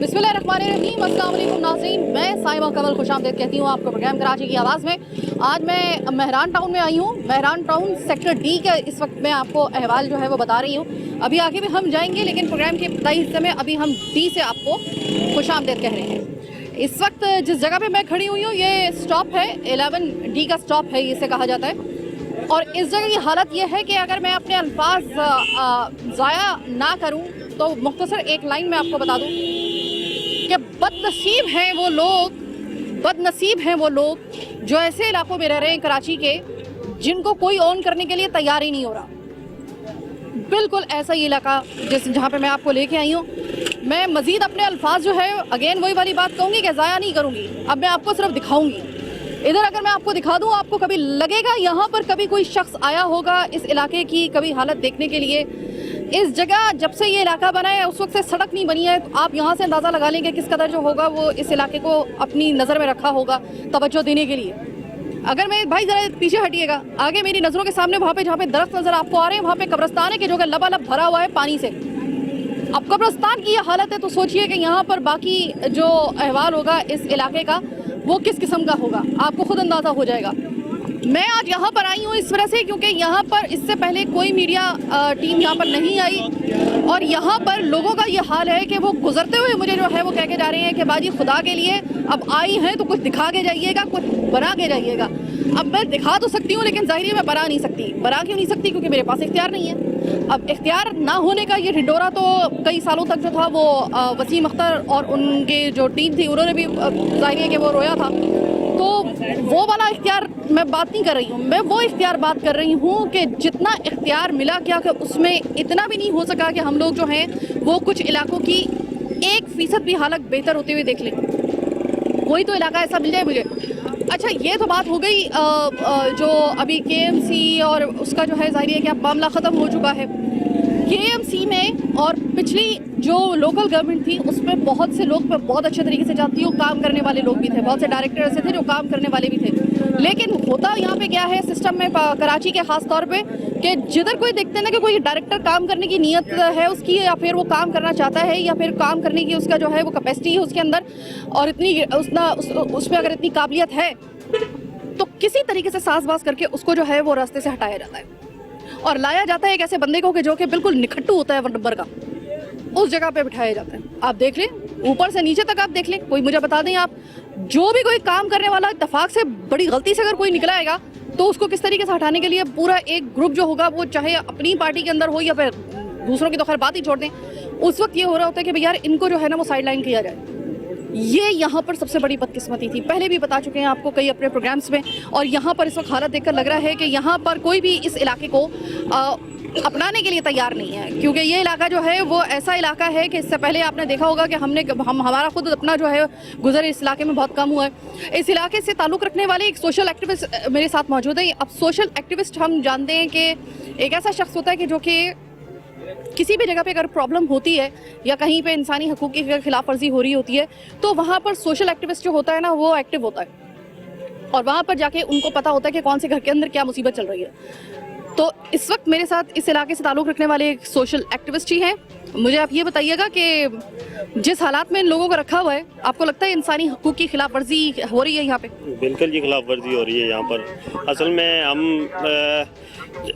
बिस्मिल्लाहिर्रहमानिर्रहीम, अस्सलाम वालेकुम नाज़रीन। मैं साइमा कमल खुशामदीद कहती हूँ आपको प्रोग्राम कराची की आवाज़ में। आज मैं मेहरान टाउन में आई हूँ। मेहरान टाउन सेक्टर डी का इस वक्त मैं आपको अहवाल जो है वो बता रही हूँ। अभी आगे भी हम जाएंगे, लेकिन प्रोग्राम के इब्तदाई हिस्से में अभी हम डी से आपको खुशामदीद कह रहे हैं। इस वक्त जिस जगह पर मैं खड़ी हुई हूँ ये स्टॉप है, 11 डी का स्टॉप है इसे कहा जाता है। और इस जगह की हालत यह है कि अगर मैं अपने अल्फाज ज़ाया ना करूं तो मुख्तसर एक लाइन में आपको बता दूं कि बदनसीब हैं वो लोग जो ऐसे इलाकों में रह रहे हैं कराची के, जिनको कोई ऑन करने के लिए तैयार ही नहीं हो रहा। बिल्कुल ऐसा ही इलाका जहाँ पे मैं आपको लेके आई हूँ। मैं मज़ीद अपने अल्फाज जो है अगेन वही वाली बात कहूँगी कि ज़ाया नहीं करूँगी। अब मैं आपको सिर्फ दिखाऊँगी। इधर अगर मैं आपको दिखा दूं, आपको कभी लगेगा यहाँ पर कभी कोई शख्स आया होगा इस इलाके की कभी हालत देखने के लिए। इस जगह जब से ये इलाका बना है उस वक्त से सड़क नहीं बनी है, तो आप यहाँ से अंदाज़ा लगा लेंगे किस कदर जो होगा वो इस इलाके को अपनी नज़र में रखा होगा तवज्जो देने के लिए। अगर मैं भाई ज़रा पीछे हटिएगा, आगे मेरी नज़रों के सामने वहाँ पे जहाँ पे दरख्त नज़र आपको आ रहे हैं वहाँ पे कब्रिस्तान है कि जो कि लबालब भरा हुआ है पानी से। अब कब्रिस्तान की ये हालत है तो सोचिए कि यहाँ पर बाकी जो अहवाल होगा इस इलाके का वो किस किस्म का होगा, आपको खुद अंदाज़ा हो जाएगा। मैं आज यहाँ पर आई हूँ इस वजह से क्योंकि यहाँ पर इससे पहले कोई मीडिया टीम यहाँ पर नहीं आई और यहाँ पर लोगों का ये हाल है कि वो गुजरते हुए मुझे जो है वो कह के जा रहे हैं कि बाजी खुदा के लिए अब आई हैं तो कुछ दिखा के जाइएगा, कुछ बना के जाइएगा। अब मैं दिखा तो सकती हूँ लेकिन ज़ाहिर मैं बना नहीं सकती। बना क्यों नहीं सकती? क्योंकि मेरे पास इख्तियार नहीं है। अब इख्तियार ना होने का ये ढिंडोरा तो कई सालों तक जो था वो वसीम अख्तर और उनके जो टीम थी उन्होंने भी ज़ाहिर है कि वो रोया था। तो वो वाला इख्तियार मैं बात नहीं कर रही हूँ, मैं वो इख्तियार बात कर रही हूँ कि जितना इख्तियार मिला क्या कि उसमें इतना भी नहीं हो सका कि हम लोग जो हैं वो कुछ इलाकों की 1% भी हालत बेहतर होते हुए देख लें। कोई तो इलाका ऐसा मिल जाए मुझे। अच्छा, ये तो बात हो गई जो अभी KMC और उसका जो है ज़ाहिर है कि अब मामला ख़त्म हो चुका है। KMC में और पिछली जो लोकल गवर्नमेंट थी उसमें बहुत से लोग बहुत अच्छे तरीके से जानती हूँ, काम करने वाले लोग भी थे, बहुत से डायरेक्टर ऐसे थे जो काम करने वाले भी थे। लेकिन होता यहाँ पे क्या है सिस्टम में कराची के ख़ास तौर पे कि जिधर कोई देखते हैं ना कि कोई डायरेक्टर काम करने की नीयत है उसकी, या फिर वो काम करना चाहता है, या फिर काम करने की उसका जो है वो कैपेसिटी है उसके अंदर और इतनी उसमें अगर इतनी काबिलियत है तो किसी तरीके से साज़बाज़ करके उसको जो है वो रास्ते से हटाया जाता है और लाया जाता है एक ऐसे बंदे को कि जो कि बिल्कुल निखट्टू होता है नंबर का, उस जगह पे बिठाया जाता है। आप देख लें ऊपर से नीचे तक, आप देख लें, कोई मुझे बता दें आप जो भी कोई काम करने वाला इत्तेफाक से बड़ी गलती से अगर कोई निकला आएगा तो उसको किस तरीके से हटाने के लिए पूरा एक ग्रुप जो होगा वो चाहे अपनी पार्टी के अंदर हो या फिर दूसरों की तो खैर बात ही छोड़ दें, उस वक्त ये हो रहा होता है कि भाई यार इनको जो है ना वो साइड लाइन किया जाए। ये यहाँ पर सबसे बड़ी बदकिस्मती थी, पहले भी बता चुके हैं आपको कई अपने प्रोग्राम्स में। और यहाँ पर इस वक्त हालत देखकर लग रहा है कि यहाँ पर कोई भी इस इलाके को अपनाने के लिए तैयार नहीं है, क्योंकि ये इलाका जो है वो ऐसा इलाका है कि इससे पहले आपने देखा होगा कि हमारा खुद अपना जो है गुजर इस इलाके में बहुत कम हुआ है। इस इलाके से ताल्लुक़ रखने वाले एक सोशल एक्टिविस्ट मेरे साथ मौजूद है। अब सोशल एक्टिविस्ट हम जानते हैं कि एक ऐसा शख्स होता है कि जो कि किसी भी जगह पे अगर प्रॉब्लम होती है या कहीं पे इंसानी हकूक़ की खिलाफ वर्जी हो रही होती है तो वहाँ पर सोशल एक्टिविस्ट जो होता है ना वो एक्टिव होता है और वहाँ पर जाके उनको पता होता है कि कौन से घर के अंदर क्या मुसीबत चल रही है। तो इस वक्त मेरे साथ इस इलाके से ताल्लुक़ रखने वाले एक सोशल एक्टिविस्ट ही हैं। मुझे आप ये बताइएगा कि जिस हालात में इन लोगों को रखा हुआ है, आपको लगता है इंसानी हकूक़ की खिलाफ वर्जी हो रही है यहाँ पे? बिल्कुल जी, खिलाफ वर्जी हो रही है यहाँ पर। असल में हम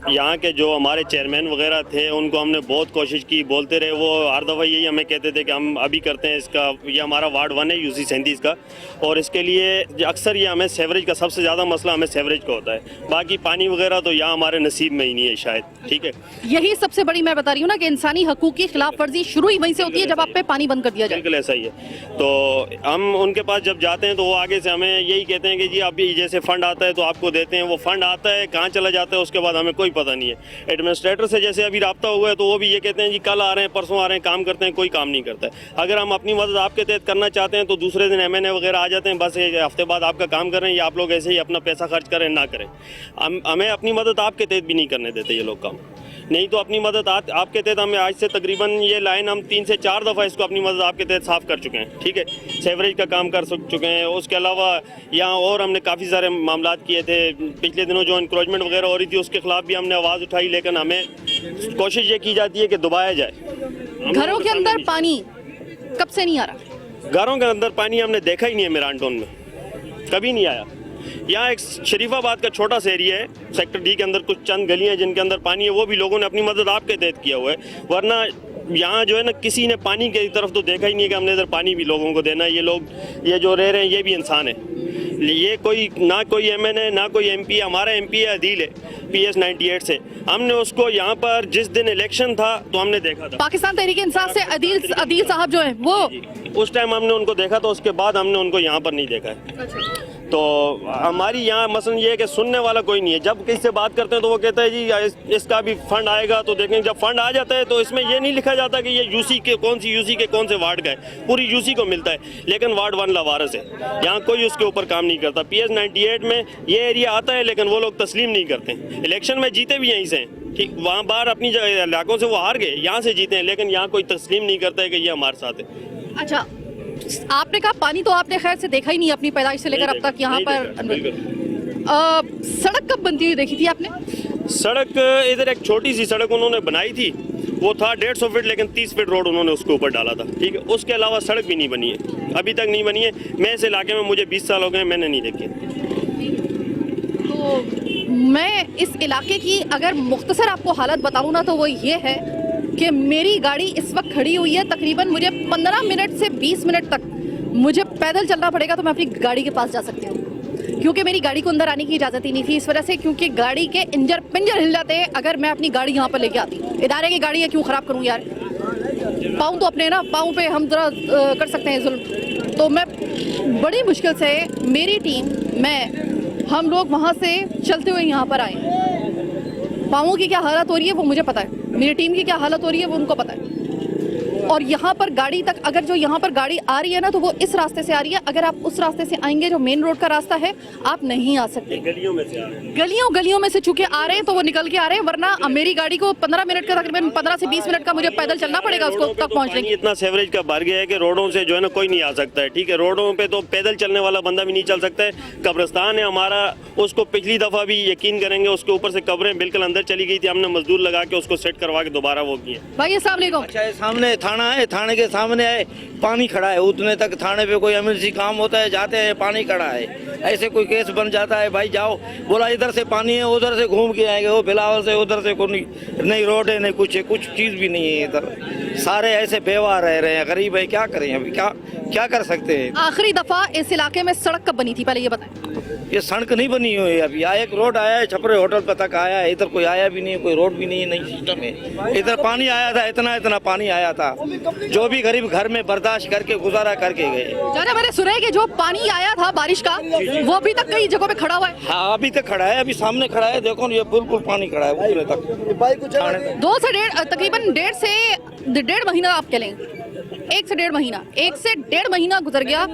यहाँ के जो हमारे चेयरमैन वगैरह थे उनको हमने बहुत कोशिश की, बोलते रहे, वो हर दफ़ा यही हमें कहते थे कि हम अभी करते हैं इसका, ये हमारा वार्ड 1 है UC 37 का, और इसके लिए अक्सर ये हमें सेवरेज का सबसे ज़्यादा मसला हमें सेवरेज का होता है। बाकी पानी वगैरह तो यहाँ हमारे नसीब में ही नहीं है शायद। ठीक है, यही सबसे बड़ी मैं बता रही हूँ ना कि इंसानी हकूक़ की खिलाफ वर्जी शुरू ही वहीं से होती है जब आप पे पानी बंद कर दिया जाए। बिल्कुल ऐसा ही है। तो हम उनके पास जब जाते हैं तो वो आगे से हमें यही कहते हैं कि जी अभी जैसे फ़ंड आता है तो आपको देते हैं, वो फ़ंड आता है कहाँ चला जाता है उसके बाद हमें कोई पता नहीं है। एडमिनिस्ट्रेटर से जैसे अभी राब्ता हुआ है तो वो भी ये कहते हैं जी कल आ रहे हैं, परसों आ रहे हैं, काम करते हैं, कोई काम नहीं करता है। अगर हम अपनी मदद आपके तहत करना चाहते हैं तो दूसरे दिन MNA वगैरह आ जाते हैं, बस एक हफ्ते बाद आपका काम कर रहे हैं या आप लोग ऐसे ही अपना पैसा खर्च करें ना करें। हमें अपनी मदद आपके तहत भी नहीं करने देते ये लोग काम। नहीं तो अपनी मदद आपके तहत हमें आज से तकरीबन ये लाइन हम 3 से 4 दफ़ा इसको अपनी मदद आपके तहत साफ़ कर चुके हैं। ठीक है, सेवरेज का काम कर चुके हैं। उसके अलावा यहाँ और हमने काफ़ी सारे मामला किए थे। पिछले दिनों जो इंक्रोचमेंट वगैरह हो रही थी उसके खिलाफ भी हमने आवाज़ उठाई, लेकिन हमें कोशिश ये की जाती है कि दबाया जाए। घरों के अंदर पानी कब से नहीं आ रहा? घरों के अंदर पानी हमने देखा ही नहीं है मेरांटोन में, कभी नहीं आया। यहाँ एक शरीफाबाद का छोटा सा एरिया है सेक्टर डी के अंदर, कुछ चंद गलियाँ हैं जिनके अंदर पानी है, वो भी लोगों ने अपनी मदद आपके तहत किया हुआ है, वरना यहाँ जो है ना किसी ने पानी की तरफ तो देखा ही नहीं है कि हमने इधर पानी भी लोगों को देना है। ये लोग ये जो रह रहे हैं ये भी इंसान है, ये कोई ना कोई एमएन है ना कोई एमपी है। हमारा एमपी है अदील है PS 98 से, हमने उसको यहाँ पर जिस दिन इलेक्शन था तो हमने देखा था। पाकिस्तान तहरीक इंसाफ से अदील साहब जो है वो उस टाइम हमने उनको देखा था, उसके बाद हमने उनको यहाँ पर नहीं देखा है। तो हमारी यहाँ मसलन ये है कि सुनने वाला कोई नहीं है। जब किसी से बात करते हैं तो वो कहता है जी इसका भी फंड आएगा तो देखेंगे। जब फंड आ जाता है तो इसमें ये नहीं लिखा जाता कि ये यूसी के कौन से वार्ड का है, पूरी यूसी को मिलता है, लेकिन वार्ड 1 लावारिस है। यहाँ कोई उसके ऊपर काम नहीं करता। PS 98 में ये एरिया आता है लेकिन वो लोग तस्लीम नहीं करते। इलेक्शन में जीते भी यहीं से हैं, ठीक, वहाँ बाहर अपनी इलाकों से वो हार गए, यहाँ से जीते हैं, लेकिन यहाँ कोई तस्लीम नहीं करता है कि ये हमारे साथ है। अच्छा, आपने कहा पानी तो आपने खैर से देखा ही नहीं अपनी पैदाइश से लेकर अब तक यहाँ पर। सड़क कब बनती हुई देखी थी आपने? सड़क इधर एक छोटी सी सड़क उन्होंने बनाई थी, वो था 150 फीट, लेकिन 30 फीट रोड उन्होंने उसके ऊपर डाला था, ठीक है। उसके अलावा सड़क भी नहीं बनी है, अभी तक नहीं बनी है। मैं इस इलाके में मुझे 20 साल हो गए, मैंने नहीं देखी। तो मैं इस इलाके की अगर मुख्तसर आपको हालत बताऊँ ना तो वो ये है कि मेरी गाड़ी इस वक्त खड़ी हुई है, तकरीबन मुझे 15 मिनट से 20 मिनट तक मुझे पैदल चलना पड़ेगा तो मैं अपनी गाड़ी के पास जा सकती हूँ, क्योंकि मेरी गाड़ी को अंदर आने की इजाज़त ही नहीं थी। इस वजह से क्योंकि गाड़ी के इंजर पिंजर हिल जाते हैं अगर मैं अपनी गाड़ी यहाँ पर लेके आती। इदारे की गाड़ी है, क्यों ख़राब करूँ यार। पाँव तो अपने ना, पाँव पे हम जरा कर सकते हैं जुल्म। तो मैं बड़ी मुश्किल से, मेरी टीम, हम लोग वहाँ से चलते हुए यहाँ पर आए। पाँवों की क्या हालत हो रही है वो मुझे पता है, मेरी टीम की क्या हालत हो रही है वो उनको पता है। और यहाँ पर गाड़ी तक, अगर जो यहाँ पर गाड़ी आ रही है ना तो वो इस रास्ते से आ रही है। अगर आप उस रास्ते से आएंगे जो मेन रोड का रास्ता है, आप नहीं आ सकते। गलियों में से आ रहे हैं, गलियों में से चूंकि आ रहे हैं तो वो निकल के आ रहे हैं, वरना मेरी गाड़ी को 15 मिनट का, तकरीबन 15 से 20 मिनट का मुझे पैदल चलना पड़ेगा उसको तक पहुँचने के। इतना सेवरेज का भर गया है कि रोडों से जो है ना कोई नहीं आ सकता है, ठीक है। रोडों पे तो पैदल चलने वाला बंदा भी नहीं चल सकता है। कब्रिस्तान है हमारा, उसको पिछली दफ़ा भी यकीन करेंगे उसके ऊपर से कब्रें बिल्कुल अंदर चली गई थी, हमने मजदूर लगा के उसको सेट करवा के दोबारा वो किए। भाई अस्सलाम वालेकुम। अच्छा, सामने थाना है, थाने के सामने है, पानी खड़ा है, उतने तक थाने पे कोई इमरजेंसी काम होता है, जाते हैं, पानी खड़ा है। ऐसे कोई केस बन जाता है, भाई जाओ, बोला इधर से पानी है, उधर से घूम के आएंगे, वो बिलावल से उधर से कोई नहीं रोड है, नहीं कुछ है, कुछ चीज़ भी नहीं है इधर। सारे ऐसे बेवा रह रहे हैं, गरीब है, क्या करें अभी, क्या कर सकते हैं। आखिरी दफा इस इलाके में सड़क कब बनी थी, पहले ये बताएं। ये सड़क नहीं बनी हुई है अभी। एक रोड आया है, छपरे होटल पे तक आया है, इधर कोई आया भी नहीं है, कोई रोड भी नहीं है, नहीं सिस्टम है। इधर पानी आया था, इतना पानी आया था, जो भी गरीब घर में बर्दाश्त करके गुजारा करके गए। जाना मैंने सुना है कि जो पानी आया था बारिश का वो अभी तक कई जगहों पे खड़ा हुआ है। हाँ, अभी तक खड़ा है, अभी सामने खड़ा है, देखो ये बिल्कुल पानी खड़ा है उतने तक। 2 से 1.5, तकरीबन 1.5 महीना आप कह लें, 1 से 1.5 महीना गुजर गया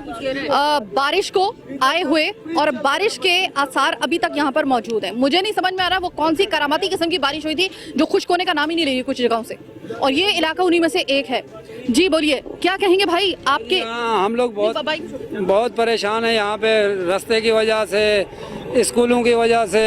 बारिश को आए हुए, और बारिश के आसार अभी तक यहाँ पर मौजूद है। मुझे नहीं समझ में आ रहा वो कौन सी करामाती किस्म की बारिश हुई थी जो खुश्क होने का नाम ही नहीं ले रही कुछ जगहों से, और ये इलाका उन्हीं में से एक है। जी बोलिए, क्या कहेंगे भाई आपके? हम लोग बहुत परेशान हैं यहाँ पे, रास्ते की वजह से, स्कूलों की वजह से,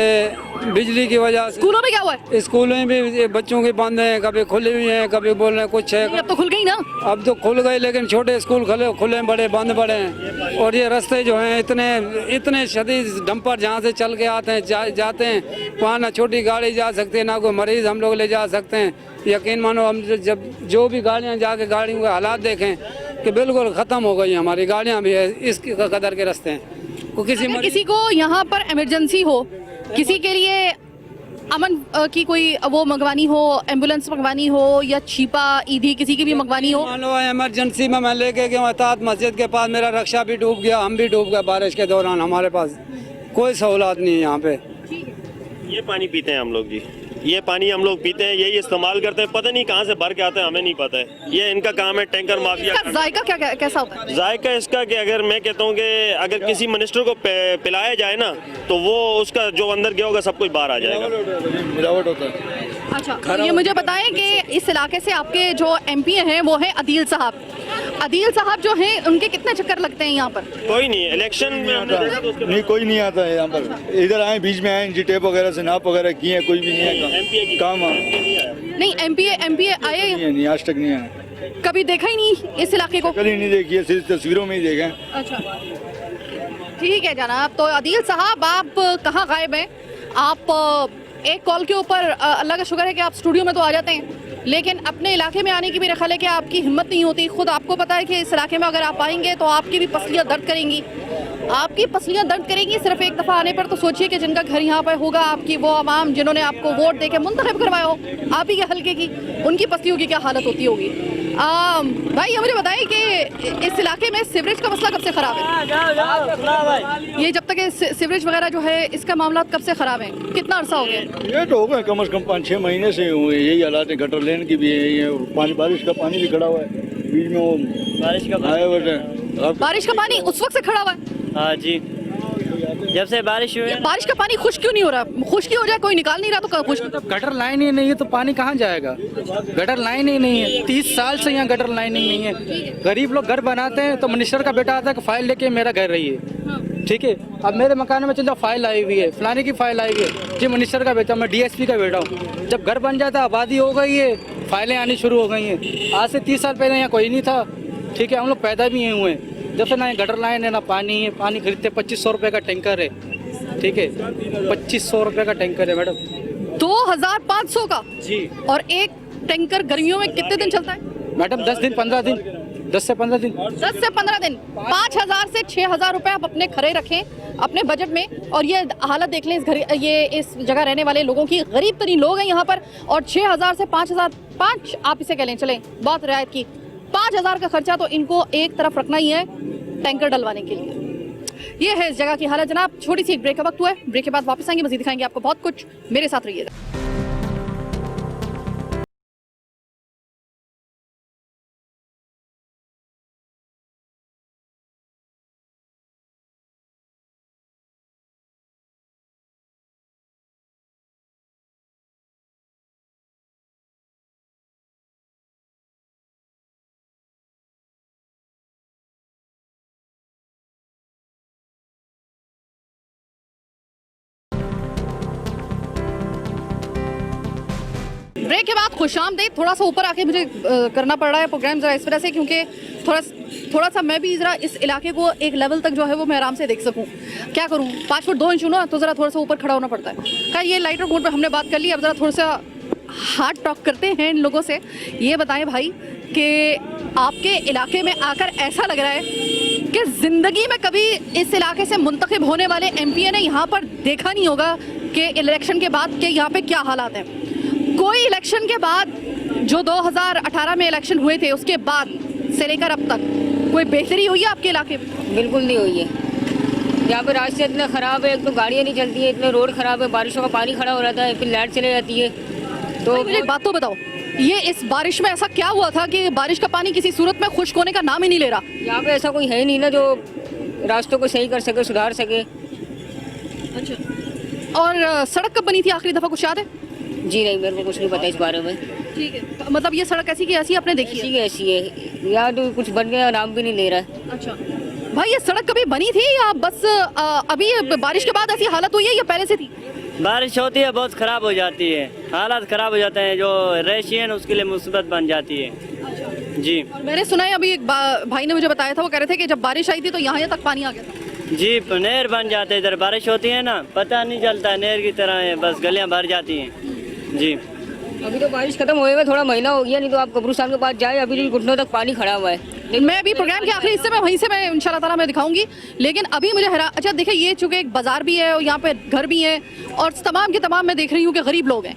बिजली की वजह से। स्कूलों में क्या हुआ है? स्कूलों में भी बच्चों के बंद हैं, कभी खुले हुए हैं, कभी बोल रहे हैं कुछ है। अब तो खुल गई ना। अब तो खुल गए, लेकिन छोटे स्कूल खुले बड़े बंद पड़े हैं। और ये रास्ते जो हैं इतने शदीद डंपर जहाँ से चल के आते हैं जाते हैं, वहाँ ना छोटी गाड़ी जा सकती है, ना कोई मरीज हम लोग ले जा सकते हैं। यकीन मानो, हम जब जो भी गाड़ियाँ जाके गाड़ियों के हालात देखें कि बिल्कुल ख़त्म हो गई हमारी गाड़ियाँ भी है, इस कदर के रास्ते हैं। किसी को यहाँ पर इमरजेंसी हो, किसी के लिए अमन की कोई वो मंगवानी हो, एम्बुलेंस मंगवानी हो, या छिपा ईदी किसी की भी मंगवानी हो। मान लो इमरजेंसी में मैं लेके गया अतात मस्जिद के पास, मेरा रक्षा भी डूब गया, हम भी डूब गए बारिश के दौरान। हमारे पास कोई सहूलत नहीं है यहाँ पे। ये पानी पीते हैं हम लोग जी, ये पानी हम लोग पीते हैं, यही इस्तेमाल करते हैं, पता नहीं कहाँ से भर के आते हैं, हमें नहीं पता है। ये इनका काम है, टैंकर माफिया। इसका जायका कैसा होता है? जायका इसका कि अगर मैं कहता हूँ कि अगर किसी मिनिस्टर को पिलाया जाए ना तो वो उसका जो अंदर गया होगा सब कुछ बाहर आ जाएगा, मिलावट होता है। अच्छा, तो ये मुझे बताएं कि इस इलाके से आपके जो MP हैं वो है अदील साहब। अदील साहब जो हैं उनके कितने चक्कर लगते हैं यहाँ पर? कोई नहीं, इलेक्शन में हमने देखा तो उसके नहीं, कोई नहीं आता है यहाँ पर। इधर आए, बीच में आए, जी टेप वगैरह से नाप वगैरह किए, कोई भी नहीं है काम। नहीं आया। नहीं, MP आए नहीं, आज तक नहीं आया। कभी देखा ही नहीं इस इलाके को? कल ही नहीं देखी है, सिर्फ तस्वीरों में ही देखा है। अच्छा, ठीक है जनाब। तो आदिल साहब, आप कहाँ गायब हैं? आप एक कॉल के ऊपर अल्लाह का शुक्र है कि आप स्टूडियो में तो आ जाते हैं, लेकिन अपने इलाके में आने की मेरा ख्याल है कि आपकी हिम्मत नहीं होती। खुद आपको पता है कि इस इलाके में अगर आप आएंगे तो आपकी भी पसलियाँ दर्द करेंगी, आपकी पसलियाँ दर्द करेंगी सिर्फ एक दफ़ा आने पर। तो सोचिए कि जिनका घर यहाँ पर होगा, आपकी वो आवाम जिन्होंने आपको वोट देके मुंतखब करवाया हो आप ही के हल्के की, उनकी पसलियों की क्या हालत होती होगी। भाई ये मुझे बताएं कि इस इलाके में सीवरेज का मसला कब से ख़राब है? ये जब तक सीवरेज वगैरह जो है इसका मामला कब से ख़राब है? कितना अर्सा हो गया? ये तो हो गए कम से कम 5-6 महीने से हुए यही हालात है। गटर लेन की भी है, ये पानी, बारिश का पानी भी खड़ा हुआ है बीच में, वो बारिश का बारिश का पानी उस वक्त से खड़ा हुआ है? हाँ जी, जब से बारिश हुई है। बारिश का पानी खुश्क क्यों नहीं हो रहा? खुश्की हो जाए, कोई निकाल नहीं रहा तो खुश्क। गटर लाइन ही नहीं है तो पानी कहाँ जाएगा? गटर लाइन ही नहीं है, 30 साल से यहाँ गटर लाइन ही नहीं है। गरीब लोग घर बनाते हैं तो मिनिस्टर का बेटा आता है कि फाइल लेके मेरा घर रहिए, ठीक है। अब मेरे मकान में चलो फाइल आई हुई है, फलाने की फाइल आई हुई है जी, मिनिस्टर का बेटा, मैं DSP का बेटा हूँ। जब घर बन जाता, आबादी हो गई है, फाइलें आनी शुरू हो गई हैं। आज से 30 साल पहले यहाँ कोई नहीं था, ठीक है। हम लोग पैदा भी हुए हैं जब से ना गटर लाइन है ना पानी है। पानी खरीदते 2500 रुपये का टैंकर है, ठीक है, 2500 रुपये का टैंकर है मैडम। 2500 का जी। और एक टैंकर गर्मियों में कितने दिन चलता है मैडम? 10 दिन 15 दिन, 10 से 15 दिन। 10 से 15 दिन। 5000 से 6000 रुपए आप अपने खरे रखें अपने बजट में, और ये हालत देख लें इस जगह रहने वाले लोगों की। गरीब तरीन लोग हैं यहाँ पर, और 6000 से 5 आप इसे कह लें, चलें बहुत रियायत की, 5000 का खर्चा तो इनको एक तरफ रखना ही है टैंकर डलवाने के लिए। ये है इस जगह की हालत जनाब। छोटी सी एक ब्रेक का वक्त हुआ है, ब्रेक के बाद वापस आएंगे, मजीद दिखाएंगे आपको बहुत कुछ। मेरे साथ रहिएगा। ब्रेक के बाद खुशामदीद। थोड़ा सा ऊपर आके मुझे करना पड़ रहा है प्रोग्राम ज़रा इस वजह से, क्योंकि थोड़ा सा मैं भी ज़रा इस इलाके को एक लेवल तक जो है वो मैं आराम से देख सकूं। क्या करूं, 5 फुट 2 इंच हूं ना, तो ज़रा थोड़ा सा ऊपर खड़ा होना पड़ता है। खैर ये लाइटर मोड पर हमने बात कर ली, अब ज़रा थोड़ा सा हार्ड टॉक करते हैं इन लोगों से। ये बताएं भाई कि आपके इलाके में आकर ऐसा लग रहा है कि ज़िंदगी में कभी इस इलाके से मुंतखब होने वाले MP ने यहाँ पर देखा नहीं होगा कि इलेक्शन के बाद के यहाँ पे क्या हालात हैं। कोई इलेक्शन के बाद, जो 2018 में इलेक्शन हुए थे उसके बाद से लेकर अब तक कोई बेहतरी हुई है आपके इलाके में? बिल्कुल नहीं हुई है। यहाँ पे रास्ते इतने ख़राब है, एक तो गाड़ियाँ नहीं चलती है, इतने रोड ख़राब है, बारिशों का पानी खड़ा हो रहता है, फिर लाइट चले जाती है। तो मुझे एक बात तो बताओ, ये इस बारिश में ऐसा क्या हुआ था कि बारिश का पानी किसी सूरत में खुश्क होने का नाम ही नहीं ले रहा? यहाँ पे ऐसा कोई है ही नहीं ना जो रास्तों को सही कर सके, सुधार सके। अच्छा, और सड़क कब बनी थी आखिरी दफ़ा, कुछ याद है? जी नहीं, मेरे को कुछ नहीं पता इस बारे में। ठीक है, मतलब ये सड़क ऐसी की ऐसी आपने देखी है? ऐसी है, यहाँ तो कुछ बन गया, नाम भी नहीं ले रहा है। अच्छा भाई, ये सड़क कभी बनी थी या बस अभी बारिश के बाद ऐसी हालत हुई है या पहले से थी? बारिश होती है बहुत ख़राब हो जाती है, हालात ख़राब हो जाते हैं, जो रेशियन उसके लिए मुसीबत बन जाती है। जी, मैंने सुना है, अभी एक भाई ने मुझे बताया था, वो कह रहे थे कि जब बारिश आई थी तो यहाँ तक पानी आ गया था। जी, नहर बन जाते हैं, इधर बारिश होती है ना, पता नहीं चलता, नहर की तरह है, बस गलियाँ भर जाती हैं। जी, अभी तो बारिश खत्म हुए हुए थोड़ा महीना हो गया, नहीं तो आप कब्रिस्तान के पास जाए, अभी घुटनों तक पानी खड़ा हुआ है। मैं अभी प्रोग्राम के आखिरी हिस्से में वहीं से मैं इंशाल्लाह ताला मैं दिखाऊंगी, लेकिन अभी मुझे अच्छा देखिए, ये चूँकि एक बाजार भी है और यहाँ पे घर भी है, और तमाम के तमाम मैं देख रही हूँ कि गरीब लोग हैं।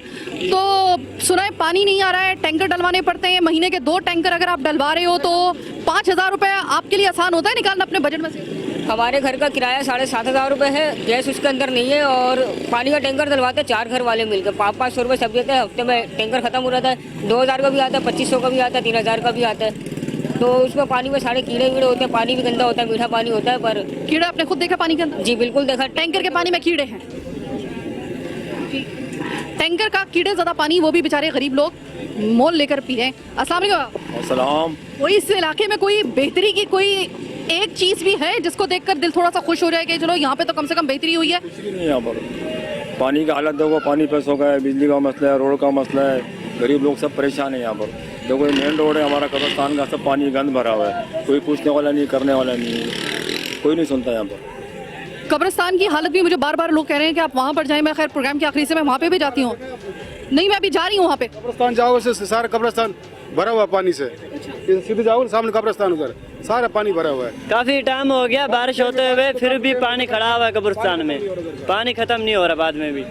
तो सुना है पानी नहीं आ रहा है, टैंकर डलवाने पड़ते हैं, महीने के 2 टैंकर अगर आप डलवा रहे हो तो 5000 रुपये आपके लिए आसान होता है निकालना अपने बजट में से? हमारे घर का किराया 7500 रुपये है, गैस उसके अंदर नहीं है, और पानी का टैंकर डलवाते हैं 4 घर वाले मिलकर, 500 रुपये सब देते हैं। हफ्ते में टैंकर खत्म हो जाता है, 2000 का भी आता है, 2500 का भी आता है, 3000 का भी आता है। तो उसमें पानी में सारे कीड़े वीड़े होते हैं, पानी भी गंदा होता है, मीठा पानी होता है। पर कीड़ा आपने खुद देखा पानी के अंदर? जी बिल्कुल देखा, टैंकर के पानी में कीड़े हैं। टैंकर का कीड़े ज़्यादा पानी वो भी बेचारे गरीब लोग मोल लेकर पी रहे हैं। अस्सलाम वालेकुम। कोई इस इलाके में कोई बेहतरी की कोई एक चीज़ भी है जिसको देखकर दिल थोड़ा सा खुश हो जाए कि चलो यहाँ पे तो कम से कम बेहतरी हुई है? यहाँ पर पानी का हालत देखो, पानी पैसों का है, बिजली का मसला है, रोड का मसला है, गरीब लोग सब परेशान है यहाँ पर। देखो ये मेन रोड है हमारा कब्रिस्तान का, सब पानी गंद भरा हुआ है, कोई पूछने वाला नहीं, करने वाला नहीं, कोई नहीं सुनता यहाँ पर। कब्रिस्तान की हालत भी मुझे बार बार लोग कह रहे हैं कि आप वहाँ पर जाएं। मैं खैर प्रोग्राम के आखिरी से मैं वहाँ पे भी जाती हूँ, नहीं मैं अभी जा रही हूँ वहाँ पे। कब्रिस्तान जाओ से सारा कब्रिस्तान भरा हुआ पानी से, सीधे जाओ सामने कब्रिस्तान उधर सारा पानी भरा हुआ है। काफी टाइम हो गया बारिश होते हुए, फिर भी पानी खड़ा हुआ है कब्रिस्तान में, पानी खत्म नहीं हो रहा बाद में भी।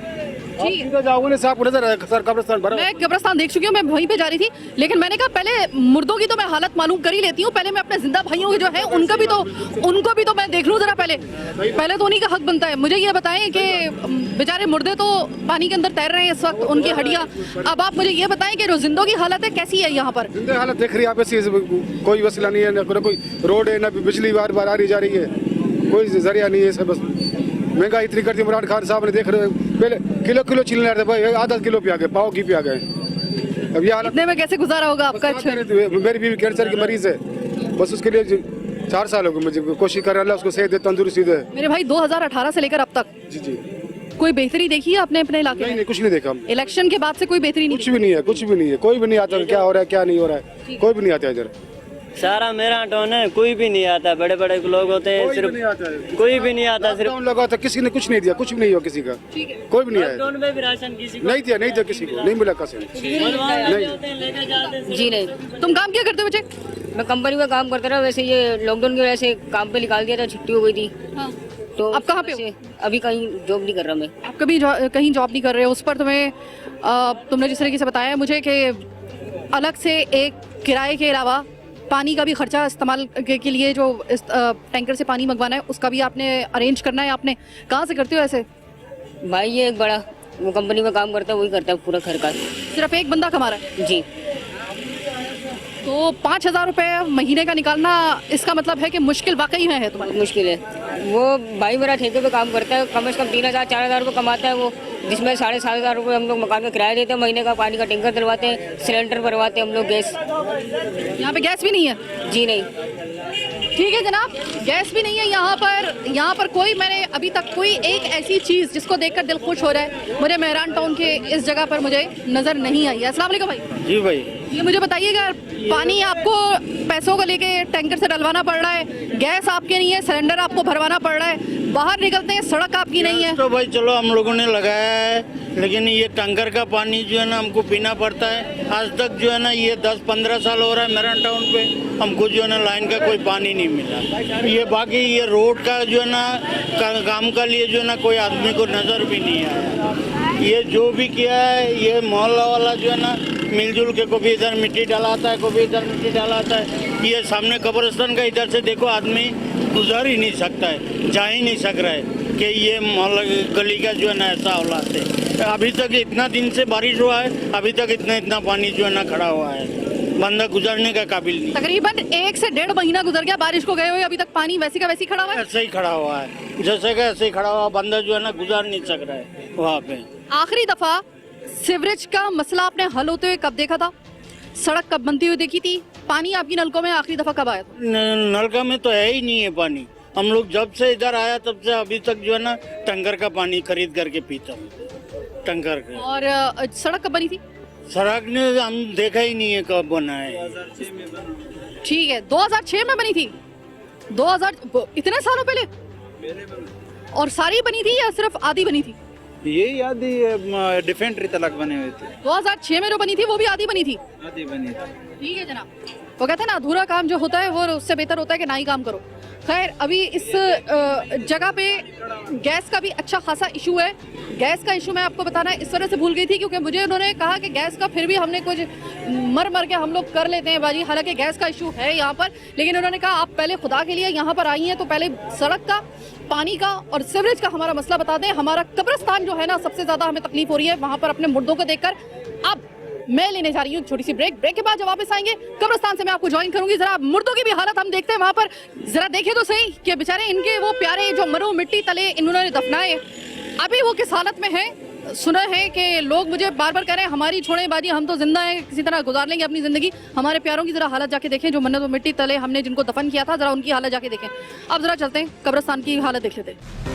सीधे जाओगे ना साफ नजर आएगा सर कब्रिस्तान भरा। मैं कब्रिस्तान देख चुकी हूँ, मैं वहीं पे जा रही थी, लेकिन मैंने कहा पहले मुर्दों की तो मैं हालत मालूम कर ही लेती हूँ, पहले मैं अपने जिंदा भाइयों के जो है उनको भी तो मैं देख लूँ जरा। पहले तो उन्हीं का हक बनता है। मुझे ये बताएं कि बेचारे मुर्दे तो पानी के अंदर तैर रहे हैं इस वक्त, उनकी हड्डियाँ। अब आप मुझे ये बताएं कि जो जिंदों की हालत है कैसी है यहाँ पर? जिंदा हालत देख रही है आप, कोई वसीला नहीं है, ना कोई रोड है, ना बिजली बार बार आ रही जा रही है, कोई जरिया नहीं है। सब बस महंगाई इतनी करती इमरान खान साहब ने, देख रहे पहले किलो चिल्ला रहे थे भाई, आधा किलो पे आ गए, पाव की पे आ गए। अब ये हालत इतने में कैसे गुजारा होगा आपका? मेरी बीवी कैंसर की मरीज है, बस उसके लिए 4 साल हो गए मुझे कोशिश कर रहा है, उसको सेहत दे, तंदुरुस्ती दे। मेरे भाई 2018 से लेकर अब तक जी कोई बेहतरी देखी है आपने अपने इलाके में? नहीं, कुछ नहीं देखा। इलेक्शन के बाद से कोई बेहतरी नहीं? कुछ भी नहीं है, कुछ भी नहीं है, कोई भी नहीं आता क्या हो रहा है क्या नहीं हो रहा है, कोई भी नहीं आता इधर। सारा मेरा टाउन है, कोई भी नहीं आता, बड़े बड़े लोग होते हैं, सिर्फ कोई भी नहीं आता, सिर्फ लगा था, किसी ने कुछ नहीं दिया, कुछ भी नहीं हुआ किसी का, कोई भी नहीं आया। लॉकडाउन में भी राशन किसी को नहीं दिया किसी को, नहीं मिला किसी ने। जी नहीं। तुम काम क्या करते हो बच्चे? मैं कंपनी में काम करता रहा, वैसे ये लॉकडाउन की वजह से काम पे निकाल दिया था, छुट्टी हो गई थी। हाँ। तो अब कहाँ पे हो? अभी कहीं जॉब नहीं कर रहा मैं। आप कभी कहीं जॉब नहीं कर रहे हो? उस पर तुम्हें तुमने जिस तरीके से बताया है मुझे कि अलग से एक किराए के अलावा पानी का भी खर्चा इस्तेमाल के लिए जो इस टैंकर से पानी मंगवाना है उसका भी आपने अरेंज करना है। आपने कहाँ से करते हो ऐसे? भाई ये एक बड़ा वो कंपनी में काम करता है, वही करता है पूरा घर का। सिर्फ एक बंदा कमा रहा है? जी। तो 5,000 रुपये महीने का निकालना, इसका मतलब है कि मुश्किल वाकई है तुम्हारी? मुश्किल है। वो भाई मेरा ठेके पे काम करता है, कम से कम 3,000-4,000 रुपये कमाता है वो, जिसमें 7,500 रुपये हम लोग मकान का किराया देते हैं महीने का, पानी का टैंकर डलवाते हैं, सिलेंडर भरवाते हैं हम लोग, गैस। यहाँ पे गैस भी नहीं है? जी नहीं। ठीक है जनाब, गैस भी नहीं है यहाँ पर कोई, मैंने अभी तक कोई एक ऐसी चीज़ जिसको देखकर दिल खुश हो रहा है मुझे मेहरान टाउन के इस जगह पर मुझे नज़र नहीं आई है। अस्सलाम वालेकुम भाई। जी भाई, ये मुझे बताइएगा, पानी आपको पैसों को लेके टैंकर से डलवाना पड़ रहा है, गैस आपके नहीं है, सिलेंडर आपको भरवाना पड़ रहा है, बाहर निकलते हैं सड़क आपकी नहीं है। तो भाई चलो हम लोगों ने लगाया है, लेकिन ये टैंकर का पानी जो है ना हमको पीना पड़ता है। आज तक जो है ना ये 10-15 साल हो रहा है मेहरान टाउन पे, हमको जो है ना लाइन का कोई पानी नहीं मिला। ये बाकी ये रोड का जो है ना काम का लिए जो है ना कोई आदमी को नजर भी नहीं आया। ये जो भी किया है ये मोहल्ला वाला जो है ना मिलजुल के, कभी इधर मिट्टी डालाता है, कभी इधर मिट्टी डालाता है। ये सामने कब्रिस्तान का इधर से देखो आदमी गुजर ही नहीं सकता है, जा ही नहीं सक रहा है कि ये मोहल्ला गली का जो है ना ऐसा हालात है। अभी तक इतना दिन से बारिश हुआ है, अभी तक इतना पानी जो है ना खड़ा हुआ है, बंदा गुजरने का काबिल नहीं। तकरीबन 1 से 1.5 महीना गुजर गया बारिश को गए हुए, अभी तक पानी वैसी का वैसी खड़ा हुआ है? ऐसे ही खड़ा हुआ है, जैसे का ऐसे ही खड़ा हुआ, बंदा जो है ना गुजर नहीं सक रहा है वहाँ पे। आखिरी दफा सीवरेज का मसला आपने हल होते हुए कब देखा था? सड़क कब बनती हुई देखी थी? पानी आपकी नलकों में आखिरी दफा कब आया था? नलका में तो है ही नहीं है पानी। हम लोग जब से इधर आया तब से अभी तक जो है ना टैंकर का पानी खरीद करके पीता हूँ, टैंकर का। और सड़क कब बनी थी? सड़क ने हम देखा ही नहीं है कब बना है। ठीक है, 2006 में बनी थी? 2000 इतने सालों पहले? और सारी बनी थी या सिर्फ आधी बनी थी? ये आधी डिफेंट्री तलाक बने हुए थे। 2006 में जो बनी थी वो भी आधी बनी थी? आधी बनी थी। ठीक है जनाब, वो कहते हैं ना अधूरा काम जो होता है वो उससे बेहतर होता है कि ना ही काम करो। खैर अभी इस जगह पे गैस का भी अच्छा खासा इशू है। गैस का इशू मैं आपको बताना इस तरह से भूल गई थी क्योंकि मुझे उन्होंने कहा कि गैस का फिर भी हमने कुछ मर के हम लोग कर लेते हैं बाजी, हालांकि गैस का इशू है यहाँ पर। लेकिन उन्होंने कहा आप पहले खुदा के लिए यहाँ पर आई हैं तो पहले सड़क का, पानी का और सीवरेज का हमारा मसला बता दें। हमारा कब्रिस्तान जो है ना सबसे ज़्यादा हमें तकलीफ हो रही है वहाँ पर अपने मुर्दों को देखकर। अब मैं लेने जा रही हूँ छोटी सी ब्रेक के बाद जब वापस आएंगे कब्रिस्तान से मैं आपको ज्वाइन करूंगी। जरा मुर्दों की भी हालत हम देखते हैं वहां पर, जरा देखें तो सही कि बेचारे इनके वो प्यारे जो मरो मिट्टी तले इन्होंने दफनाए अभी वो किस हालत में है। सुना है कि लोग मुझे बार बार कह रहे हैं हमारी छोड़े बाजी, हम तो जिंदा हैं, किसी तरह गुजार लेंगे अपनी जिंदगी। हमारे प्यारों की जरा हालत जाके देखें जो मन्नत मिट्टी तले हमने जिनको दफन किया था, जरा उनकी हालत जाके देखें। अब जरा चलते हैं कब्रिस्तान की हालत देख लेते हैं।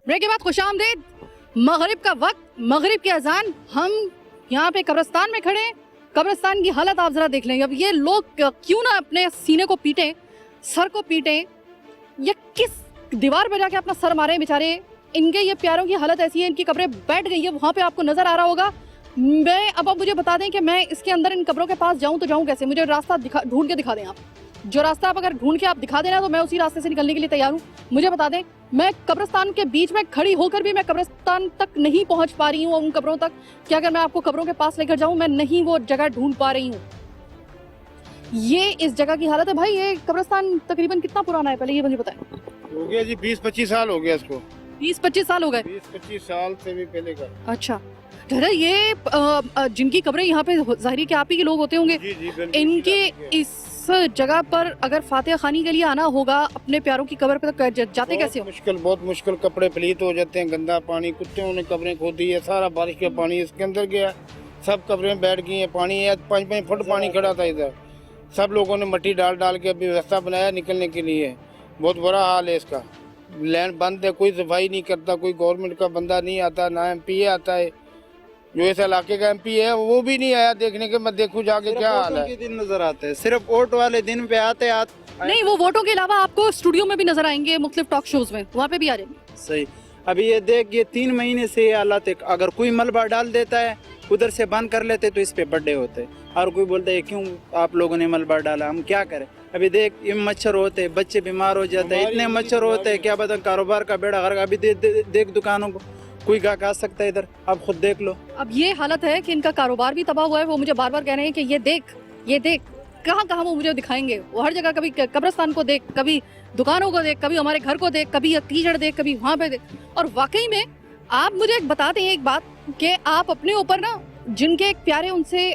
ब्रेक के बाद खुशामदीद। मगरिब का वक्त, मगरिब की अजान, हम यहाँ पे कब्रिस्तान में खड़े हैं। कब्रिस्तान की हालत आप जरा देख लेंगे। अब ये लोग क्यों ना अपने सीने को पीटे, सर को पीटे, या किस दीवार पे जाके अपना सर मारे बेचारे। इनके ये प्यारों की हालत ऐसी है, इनकी कब्रें बैठ गई है। वहाँ पे आपको नजर आ रहा होगा। मैं अब आप मुझे बता दें कि मैं इसके अंदर इन कब्रों के पास जाऊँ तो जाऊँ कैसे? मुझे रास्ता ढूंढ के दिखा दें आप। जो रास्ता आप अगर ढूंढ के आप दिखा देना तो मैं उसी रास्ते से निकलने के लिए तैयार हूँ। मुझे बता दें, मैं कब्रिस्तान के बीच में खड़ी होकर भी मैं कब्रिस्तान तक नहीं पहुंच पा रही हूँ, उन कब्रों तक कि अगर मैं आपको कब्रों के पास लेकर जाऊं, मैं नहीं वो जगह ढूंढ पा रही हूँ। ये इस जगह की हालत है। भाई ये कब्रिस्तान तकरीबन कितना पुराना है, पहले ये मुझे बताएं। हो गया जी 20-25 साल हो गया इसको। 20-25 साल हो गए? 20-25 साल से भी पहले का। अच्छा दादा, ये जिनकी कब्रें यहाँ पे जाहिर है कि आप ही के लोग होते होंगे, इनके इस जगह पर अगर फातिहा खानी के लिए आना होगा, अपने प्यारों की कब्र पे जाते कैसे हो? मुश्किल, बहुत मुश्किल। कपड़े पलीत हो जाते हैं, गंदा पानी, कुत्तों ने कब्रें खोदी है, सारा बारिश का पानी इसके अंदर गया, सब कब्रें बैठ गई हैं। पानी है 5-5 फुट पानी खड़ा था इधर। सब लोगों ने मिट्टी डाल डाल के व्यवस्था बनाया निकलने के लिए। बहुत बुरा हाल है इसका। लैंड बंद है, कोई सफाई नहीं करता, कोई गवर्नमेंट का बंदा नहीं आता, ना MP आता है। जो इस इलाके का MP है वो भी नहीं आया देखने के। मैं देखूं जाके क्या हाल है। दिन नजर आते हैं, सिर्फ वोट वाले दिन पे आते नहीं, वो वोटों के अलावा आपको स्टूडियो में भी नजर आएंगे, मुख्तलिफ टॉक शोज में, वहाँ पे भी आ जाएंगे। सही। अभी ये देख, ये 3 महीने से ये हालात है। अगर कोई मलबा डाल देता है, उधर से बंद कर लेते तो इस पे बड्डे होते। और कोई बोलता है क्यों आप लोगों ने मलबा डाला, हम क्या करें? अभी देख, ये मच्छर होते हैं, बच्चे बीमार हो जाते हैं, इतने मच्छर होते हैं, क्या बता, कारोबार का बेड़ा गर्क। अभी देख दुकानों को कोई गाहक आ सकता है इधर, आप खुद देख लो। अब ये हालत है कि इनका कारोबार भी तबाह हुआ है। वो मुझे बार बार कह रहे हैं कि ये देख, कहाँ कहाँ वो मुझे दिखाएंगे। वो हर जगह, कभी कब्रिस्तान को देख, कभी दुकानों को देख, कभी हमारे घर को देख, कभी कीचड़ देख, कभी वहाँ पे देख। और वाकई में आप मुझे एक बता दें एक बात, कि आप अपने ऊपर ना, जिनके एक प्यारे उनसे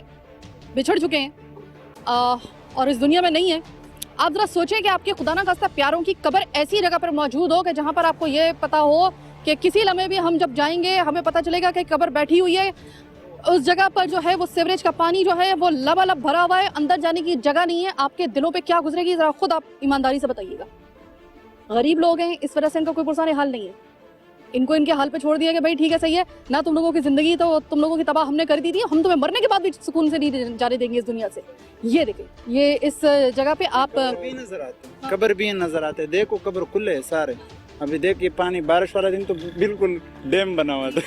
बिछड़ चुके हैं और इस दुनिया में नहीं है, आप जरा सोचें कि आपके खुदा ना खास्ता प्यारों की कब्र ऐसी जगह पर मौजूद हो कि जहाँ पर आपको ये पता हो कि किसी लम्हे भी हम जब जाएंगे हमें पता चलेगा कि कब्र बैठी हुई है। उस जगह पर जो है वो सीवरेज का पानी जो है वो लबालब भरा हुआ है, अंदर जाने की जगह नहीं है। आपके दिलों पे क्या गुजरेगी जरा खुद आप ईमानदारी से बताइएगा। गरीब लोग हैं, इस वजह से इनका कोई पुरसाने हाल नहीं है। इनको इनके हाल पे छोड़ दिया कि भाई ठीक है, सही है ना, तुम लोगों की जिंदगी तो तुम लोगों की तबाह हमने कर दी थी, हम तुम्हें मरने के बाद भी सुकून से नहीं जाने देंगे इस दुनिया से। ये देखिए, ये इस जगह पे आप नजर आते, कब्र भी नजर आते। देखो कब्र खुले है सारे। अभी देखिए पानी, बारिश वाला दिन तो बिल्कुल डैम बना हुआ था।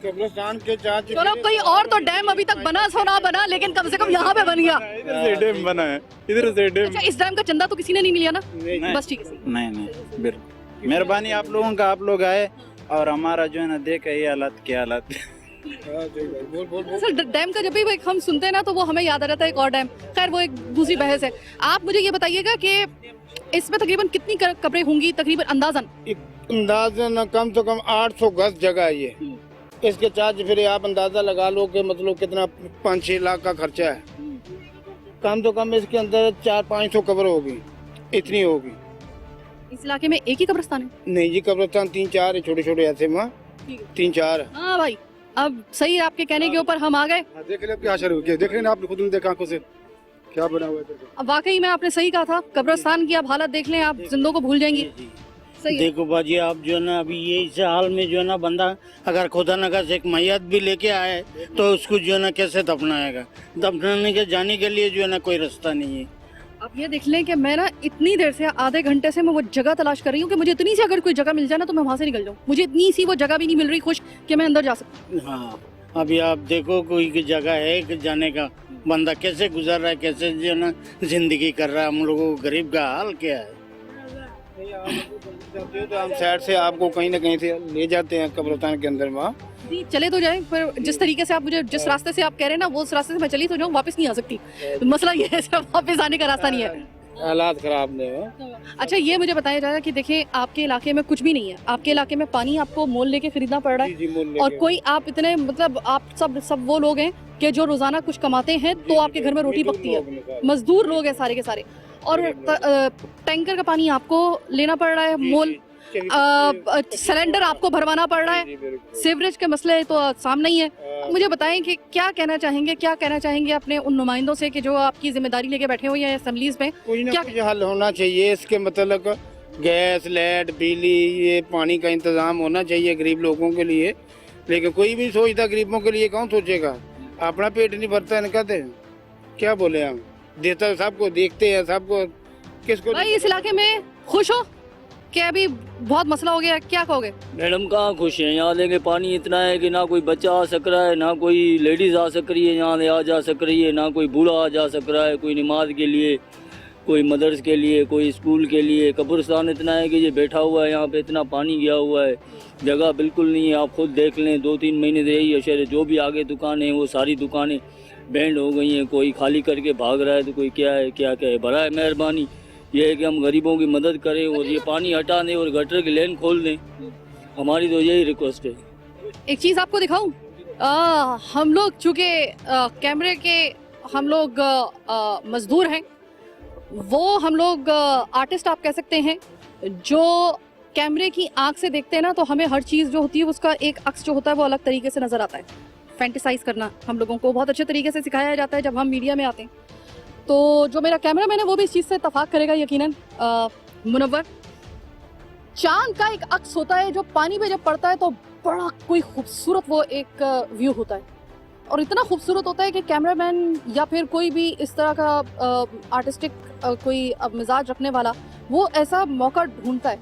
कब्रिस्तान के चार चलो कोई और तो डैम अभी तक बना सो ना बना, लेकिन कम से कम यहाँ पे बन गया। इधर से डैम बना है, इधर से डैम। अच्छा, इस डैम का चंदा तो किसी ने नहीं लिया ना? बस ठीक है। नहीं, बिल्कुल मेहरबानी आप लोगों का, आप लोग आए और हमारा जो है ना देखा ये हालात, क्या हालात। सर डैम का जब भी हम सुनते हैं ना तो वो हमें याद आ जाता है एक और डैम। खैर वो एक दूसरी बहस है। आप मुझे ये बताइएगा कि इसमें तकरीबन कितनी कब्रें होंगी तकरीबन अंदाजन? कम से कम 800 गज जगह है ये। इसके चार्ज फिर आप अंदाजा लगा लो कि मतलब कितना 5-6 लाख का खर्चा है। कम से कम इसके अंदर 400-500 कब्र होगी, इतनी होगी। इस इलाके में एक ही कब्रिस्तान है? नहीं जी, कब्रिस्तान 3-4 है, छोटे छोटे ऐसे माँ 3-4। हाँ भाई, अब सही है, आपके कहने के ऊपर हम आ गए। देख ले क्या शुरू किया, देख लेना आपने खुद ने देखा आंखों से क्या बना हुआ है। अब वाकई में आपने सही कहा था, कब्रिस्तान की आप हालत देख लें, आप जिंदों को भूल जाएंगी। सही है। देखो बाजी, आप जो है ना अभी ये इस हाल में जो है ना बंदा अगर खुदा न खास्ता एक मैयत भी लेके आए तो उसको जो है ना कैसे दफनाएगा? दफनाने के जाने के लिए जो है ना कोई रास्ता नहीं है। आप ये देख लें कि मैं ना इतनी देर से, आधे घंटे से मैं वो जगह तलाश कर रही हूँ कि मुझे इतनी सी अगर कोई जगह मिल जाए ना तो मैं वहाँ से निकल जाऊँ। मुझे इतनी सी वो जगह भी नहीं मिल रही खुश कि मैं अंदर जा सकूँ। हाँ, अभी आप देखो कोई की जगह है जाने का, बंदा कैसे गुजर रहा है, कैसे जो है ना जिंदगी कर रहा है। हम लोगों को गरीब का हाल क्या है? तो हम साइड से आपको कहीं ना कहीं से ले जाते हैं कब्रिस्तान के अंदर। वहाँ चले तो जाए, पर जिस तरीके से आप मुझे, जिस रास्ते से आप कह रहे हैं ना, वो उस रास्ते से मैं चली तो जाऊँ, वापस नहीं आ सकती। मसला ये है, सिर्फ वापस आने का रास्ता नहीं है। हालात खराब नहीं है। अच्छा, ये मुझे बताया जाएगा कि देखिए आपके इलाके में कुछ भी नहीं है, आपके इलाके में पानी आपको मोल लेके खरीदना पड़ रहा है, और कोई आप इतने मतलब आप सब वो लोग हैं कि जो रोजाना कुछ कमाते हैं तो आपके घर में रोटी पकती है, मजदूर लोग हैं सारे के सारे, और टैंकर का पानी आपको लेना पड़ रहा है मोल, सिलेंडर आपको भरवाना पड़ रहा है, सीवरेज के मसले तो सामने ही है। मुझे बताएं कि क्या कहना चाहेंगे अपने उन नुमाइंदों से कि जो आपकी जिम्मेदारी लेके बैठे हुए हैं असेंबलीज में? कोई ना क्या कुछ हल होना चाहिए इसके मतलब गैस, लाइट, बिजली, ये पानी का इंतज़ाम होना चाहिए गरीब लोगों के लिए। लेकिन कोई भी सोचता गरीबों के लिए, कौन सोचेगा? अपना पेट नहीं भरता है, कहते क्या बोले हम, देता सबको, देखते हैं सबको, किसको। भाई इस इलाके में खुश हो कि अभी बहुत मसला हो गया, क्या कहोगे? मैडम कहाँ खुश हैं? यहाँ देखे पानी इतना है कि ना कोई बच्चा आ सक रहा है, ना कोई लेडीज आ सक रही है, यहाँ आ जा सक रही है, ना कोई बूढ़ा आ जा सक रहा है, कोई नमाज के लिए, कोई मदरस के लिए, कोई स्कूल के लिए। कब्रिस्तान इतना है कि ये बैठा हुआ है, यहाँ पे इतना पानी गया हुआ है, जगह बिल्कुल नहीं है। आप खुद देख लें, 2-3 महीने से यही अशर है। जो भी आगे दुकानें हैं वो सारी दुकानें बैंड हो गई हैं, कोई खाली करके भाग रहा है तो कोई क्या है क्या क्या है। बड़ा है मेहरबानी ये है कि हम गरीबों की मदद करें और ये पानी हटा दें और गटर की लेन खोल दें, हमारी तो यही रिक्वेस्ट है। एक चीज़ आपको दिखाऊं, हम लोग चूँकि कैमरे के हम लोग मजदूर हैं, वो हम लोग आर्टिस्ट आप कह सकते हैं, जो कैमरे की आंख से देखते हैं ना, तो हमें हर चीज़ जो होती है उसका एक अक्स जो होता है वो अलग तरीके से नज़र आता है। फैंटिसाइज करना हम लोगों को बहुत अच्छे तरीके से सिखाया जाता है जब हम मीडिया में आते हैं। तो जो मेरा कैमरामैन है वो भी इस चीज़ से इत्तफाक करेगा यकीनन। मुनव्वर, चांद का एक अक्स होता है जो पानी पे जब पड़ता है तो बड़ा कोई खूबसूरत वो एक व्यू होता है, और इतना खूबसूरत होता है कि कैमरामैन या फिर कोई भी इस तरह का आर्टिस्टिक कोई मिजाज रखने वाला वो ऐसा मौका ढूंढता है।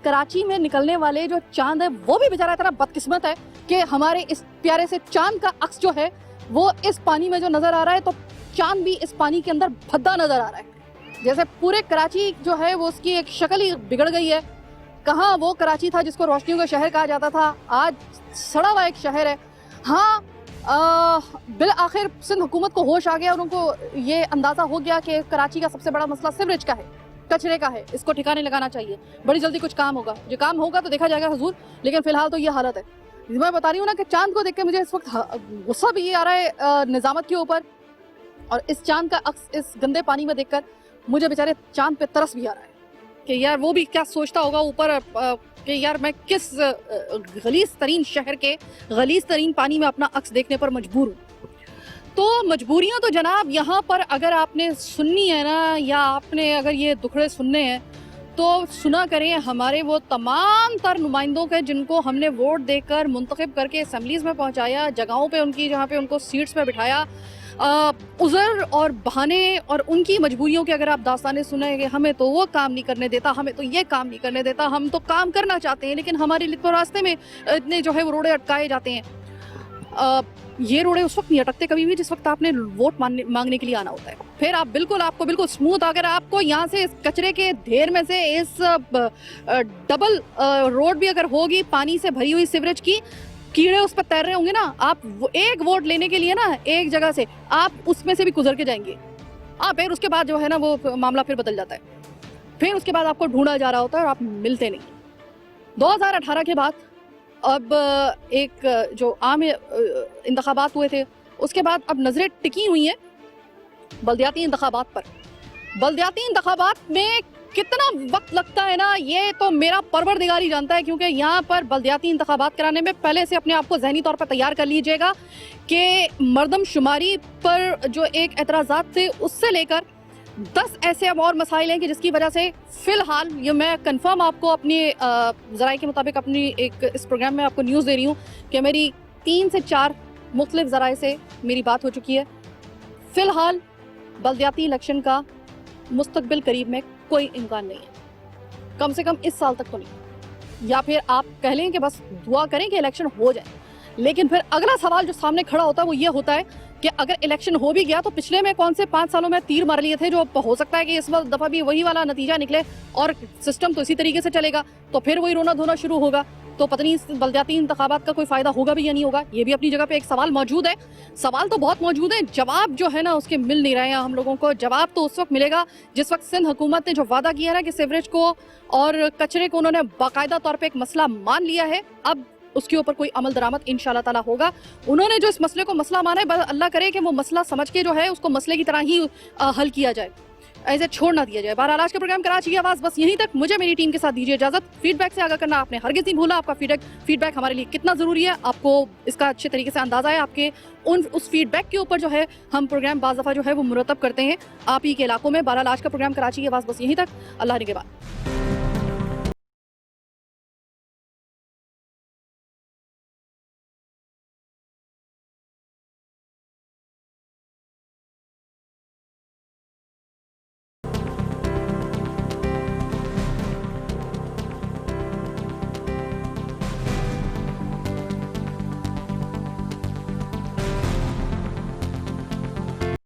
कराची में निकलने वाले जो चांद है वो भी बेचारा इतना बदकिस्मत है कि हमारे इस प्यारे से चांद का अक्स जो है वो इस पानी में जो नज़र आ रहा है, तो चांद भी इस पानी के अंदर भद्दा नज़र आ रहा है। जैसे पूरे कराची जो है वो उसकी एक शक्ल ही बिगड़ गई है। कहाँ वो कराची था जिसको रोशनियों का शहर कहा जाता था, आज सड़ा हुआ एक शहर है। हाँ, बिल आखिर सिंध हुकूमत को होश आ गया और उनको ये अंदाज़ा हो गया कि कराची का सबसे बड़ा मसला सीवरेज का है, कचरे का है, इसको ठिकाने लगाना चाहिए। बड़ी जल्दी कुछ काम होगा, जो काम होगा तो देखा जाएगा हुजूर, लेकिन फिलहाल तो ये हालत है। मैं बता रही हूँ ना कि चांद को देख के मुझे इस वक्त गुस्सा भी ये आ रहा है निज़ामत के ऊपर, और इस चांद का अक्स इस गंदे पानी में देखकर मुझे बेचारे चांद पे तरस भी आ रहा है कि यार वो भी क्या सोचता होगा ऊपर कि यार मैं किस गलीज़ तरीन शहर के गलीज़ तरीन पानी में अपना अक्स देखने पर मजबूर हूँ। तो मजबूरियाँ तो जनाब यहाँ पर अगर आपने सुननी है ना, या आपने अगर ये दुखड़े सुनने हैं तो सुना करें हमारे वो तमाम तर नुमाइंदों के जिनको हमने वोट देकर मुंतखब करके असम्बलीज़ में पहुँचाया, जगहों पे उनकी जहाँ पे उनको सीट्स पे बिठाया। उज़र और बहाने और उनकी मजबूरियों के अगर आप दास्तानें सुने कि हमें तो वो काम नहीं करने देता, हमें तो ये काम नहीं करने देता, हम तो काम करना चाहते हैं लेकिन हमारे लिए तो रास्ते में इतने जो है वो रोड़े अटकाए जाते हैं। ये रोड़े उस वक्त नहीं अटकते कभी भी जिस वक्त आपने वोट मांगने के लिए आना होता है। फिर आप आपको बिल्कुल स्मूथ, अगर आपको यहाँ से इस कचरे के ढेर में से इस डबल रोड भी अगर होगी पानी से भरी हुई सीवरेज की, कीड़े उस पर तैर रहे होंगे ना, आप एक वोट लेने के लिए ना एक जगह से आप उसमें से भी गुजर के जाएंगे। फिर उसके बाद जो है ना वो मामला फिर बदल जाता है, फिर उसके बाद आपको ढूंढा जा रहा होता है और आप मिलते नहीं। 2018 के बाद अब एक जो आम इंतखाबात हुए थे उसके बाद अब नज़रें टिकी हुई हैं बल्दियाती इंतखाबात पर। बल्दियाती इंतखाबात में कितना वक्त लगता है ना, ये तो मेरा परवरदिगार ही जानता है, क्योंकि यहाँ पर बल्दियाती इंतखाबात कराने में पहले से अपने आप को ज़हनी तौर पर तैयार कर लीजिएगा कि मरदमशुमारी पर जो एक एतराज़ात थे उससे लेकर 10 ऐसे अब और मसाइल हैं कि जिसकी वजह से फ़िलहाल ये मैं कंफर्म आपको अपनी ज़राए के मुताबिक अपनी एक इस प्रोग्राम में आपको न्यूज़ दे रही हूँ कि मेरी 3 से 4 मुख्तलिफ ज़राए से मेरी बात हो चुकी है। फ़िलहाल बल्दियाती इलेक्शन का मुस्तकबिल करीब में कोई इम्कान नहीं है, कम से कम इस साल तक तो नहीं, या फिर आप कह लें कि बस दुआ करें कि इलेक्शन हो जाए। लेकिन फिर अगला सवाल जो सामने खड़ा होता है वो ये होता है कि अगर इलेक्शन हो भी गया तो पिछले में कौन से 5 सालों में तीर मार लिए थे, जो हो सकता है कि इस दफ़ा भी वही वाला नतीजा निकले और सिस्टम तो इसी तरीके से चलेगा, तो फिर वही रोना धोना शुरू होगा। तो पता नहीं इस बल्दियाती इंतखाबात का कोई फ़ायदा होगा भी या नहीं होगा। ये भी अपनी जगह पे एक सवाल मौजूद है। सवाल तो बहुत मौजूद है, जवाब जो है ना उसके मिल नहीं रहे हैं हम लोगों को। जवाब तो उस वक्त मिलेगा जिस वक्त सिंध हुकूमत ने जो वादा किया ना कि सीवरेज को और कचरे को उन्होंने बाकायदा तौर पर एक मसला मान लिया है, अब उसके ऊपर कोई अमल दरामद इंशाल्लाह ताला होगा। उन्होंने जो इस मसले को मसला माना है, बस अल्लाह करे कि वो मसला समझ के जो है उसको मसले की तरह ही हल किया जाए, ऐसे छोड़ ना दिया जाए। बहरहाल आज के प्रोग्राम कराची की आवाज़ बस यहीं तक। मुझे मेरी टीम के साथ दीजिए इजाज़त। फीडबैक से आगाह करना आपने हरगिज़ नहीं भूला। आपका फीडबैक हमारे लिए कितना ज़रूरी है आपको इसका अच्छे तरीके से अंदाज़ा है। आपके उस फीडबैक के ऊपर जो है हम प्रोग्राम बाज़ दफ़ा जो है वो मुरतब करते हैं आप ही के इलाकों में। बहरहाल आज का प्रोग्राम कराची की आवाज़ बस यहीं तक। अल्लाह ने के बाद।